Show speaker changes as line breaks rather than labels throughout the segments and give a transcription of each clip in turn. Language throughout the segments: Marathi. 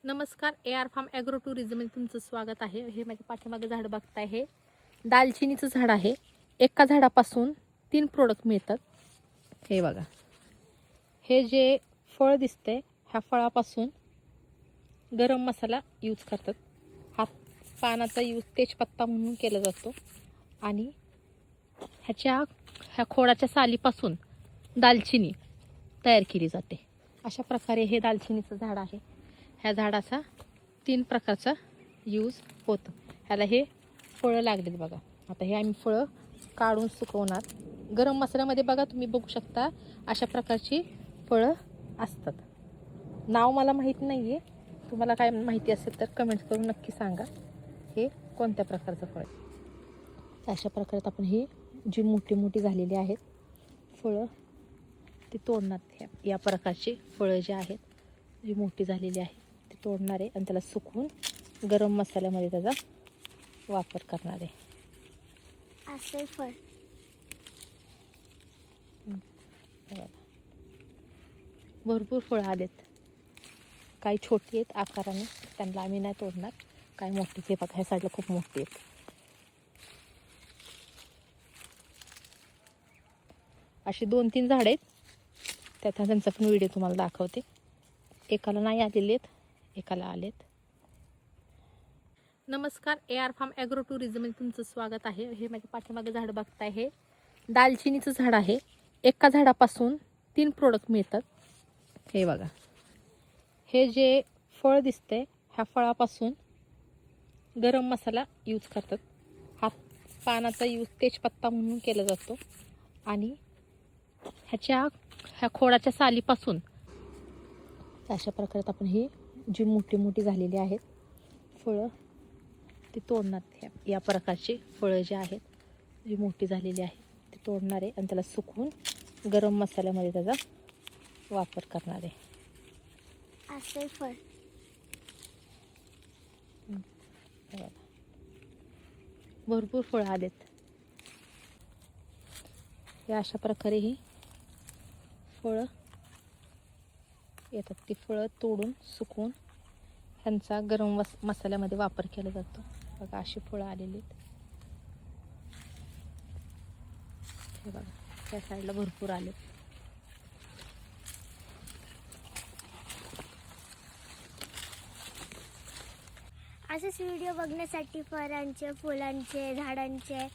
नमस्कार, AR फार्म ॲग्रो टुरिझममध्ये तुमचं स्वागत आहे. हे माझ्या पाठीमागे झाड बघताय, हे दालचिनीचं झाड आहे. एका झाडापासून 3 प्रोडक्ट मिळतात. हे बघा, हे जे फळ दिसते, ह्या फळापासून गरम मसाला यूज करतात. हा पानाचा यूज तेजपत्ता म्हणून केला जातो आणि ह्या खोडाच्या सालीपासून दालचिनी तयार केली जाते. अशा प्रकारे हे दालचिनीचं झाड आहे. ह्या झाडाचा 3 प्रकारचा यूज होतो. ह्याला हे फळं लागलेत बघा. आता हे आम्ही फळं काढून सुकवणार. गरम मसाल्यामध्ये बघा, तुम्ही बघू शकता अशा प्रकारची फळं असतात. नाव मला माहीत नाही आहे. तुम्हाला काय माहिती असेल तर कमेंट्स करून नक्की सांगा, हे कोणत्या प्रकारचं फळ आहे. अशा प्रकारे आपण ही जी मोठी मोठी झालेली आहेत फळं ती तोडणार. या प्रकारची फळं जी आहेत, जी मोठी झालेली आहे ती तोडणार आहे आणि त्याला सुकवून गरम मसाल्यामध्ये त्याचा वापर करणार आहे.
असे फळ
भरपूर फळं आलेत. काही छोटी आहेत आकाराने, त्यांना आम्ही नाही तोडणार. काही मोठीच आहे बघा, ह्या साईडला खूप मोठी आहेत. अशी 2-3 झाड आहेत. त्यांचा पण व्हिडिओ तुम्हाला दाखवते. एकाला नाही आलेले आहेत, एकाला आलेत. नमस्कार, AR फार्म ॲग्रो टुरिझममध्ये तुमचं स्वागत आहे. हे माझ्या पाठीमागे झाड बघताय, हे दालचिनीचं झाड आहे. एका झाडापासून 3 प्रोडक्ट मिळतात. हे बघा, हे जे फळ दिसते, ह्या फळापासून गरम मसाला यूज करतात. हा पानाचा यूज तेजपत्ता म्हणून केला जातो आणि ह्या खोडाच्या सालीपासून अशा प्रकारे आपण ही जी मोठी मोठी झालेली आहेत फळं ती तोडणार. या प्रकारची फळं जी आहेत, जी मोठी झालेली आहे ती तोडणार आहे आणि त्याला सुकवून गरम मसाल्यामध्ये त्याचा वापर करणार आहे.
असे फळ
भरपूर फळं आलेत. हे अशा प्रकारे ही फळं येतात. ती फळं तोडून सुकवून ह्यांचा गरम मसाल्यामध्ये वापर केला जातो. बघा, अशी फळं आलेली आहेत. हे बघा, त्या साईडला भरपूर आलेत.
असेच व्हिडिओ बघण्यासाठी फळांचे, फुलांचे, झाडांचे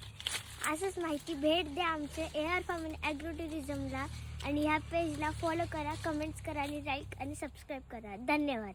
असंच माहिती भेट द्या आमच्या AR फार्म ॲग्रो टुरिझमला आणि ह्या पेजला फॉलो करा, कमेंट्स करा आणि लाईक आणि सबस्क्राईब करा. धन्यवाद.